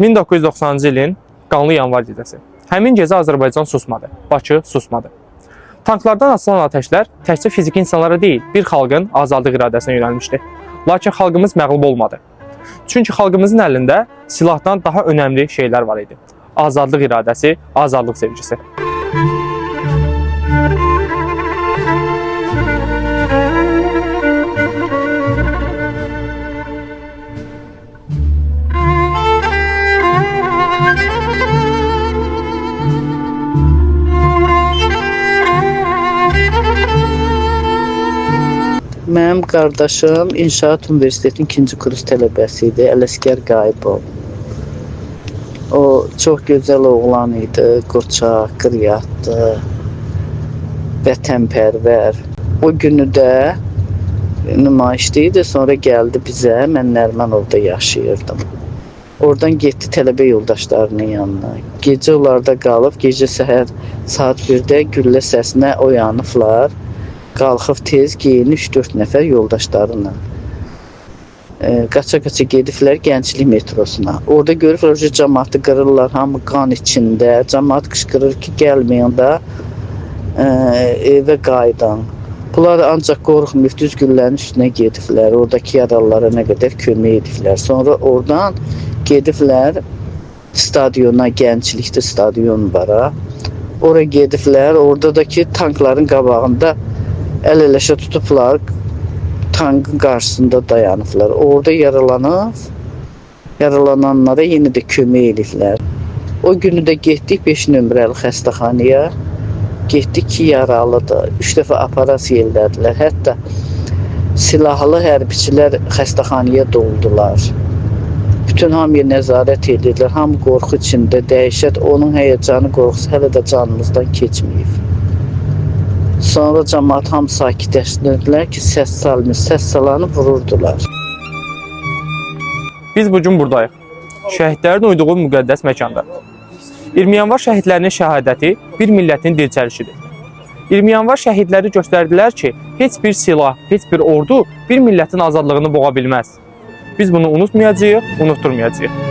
1990-cı ilin qanlı yanvar gecəsi. Həmin gecə Azərbaycan susmadı, Bakı susmadı. Tanklardan açılan ateşlər təkcə fiziki insanlara deyil, bir xalqın azadlıq iradəsinə yönəlmişdi. Lakin xalqımız məğlub olmadı. Çünki xalqımızın əlində silahdan daha önəmli şeylər var idi. Azadlıq iradəsi, azadlıq sevgisi. Mənim qardaşım İnşaat Universitetinin 2-ci kurs tələbəsi idi, Ələsgər Qayıbov. O çox gözəl oğlan idi, qoçaq, qıryatdı, vətənpərvər. O günü də nümayişdə idi, sonra gəldi bizə, mən Nərmanovda yaşayırdım. Oradan getdi tələbə yoldaşlarının yanına. Gecə onlarda qalıb, gecə səhər saat 1-də güllə səsinə oyanıblar. Qalxıb tez geyini 3-4 nəfər yoldaşlarına. Qaça-qaça gediblər Gənclik metrosuna. Orada görüblər ki, cəmaatı qırırlar, hamı qan içində. Cəmaat qışqırır ki, gəlməyin də evə qayıdan. Bunlar ancaq qorxmayıb, düz güllənin üstünə gediblər. Oradakı yaralılara nə qədər kömək ediblər. Sonra oradan gediblər stadiona, Gənclikdə stadion var. Oraya gediblər, oradakı tankların qabağında əl-eləşə tutublar, tankın qarşısında dayanıblar. Orada yaralananlara yenə də kömək ediblər. O günü də getdik 5 nömrəli xəstəxanaya. Getdik ki, yaralıdır. 3 dəfə operasiya elədilər. Hətta silahlı hərbiçilər xəstəxanaya doldular. Bütün hamıya nəzarət edirlər. Hamı qorxu içində, dəhşət, onun həyəcanı, qorxusu hələ də canımızdan keçməyib. Sonra cəmaat hamı sakitləşdirdilər ki, səs salmır, səs salanı vururdular. Biz bugün buradayıq. Şəhidlərin uyduğu müqəddəs məkanda. 20 yanvar şəhidlərinin şəhadəti bir millətin dirçəlişidir. 20 yanvar şəhidləri göstərdilər ki, heç bir silah, heç bir ordu bir millətin azadlığını boğa bilməz. Biz bunu unutmayacağıq, unutturmayacağıq.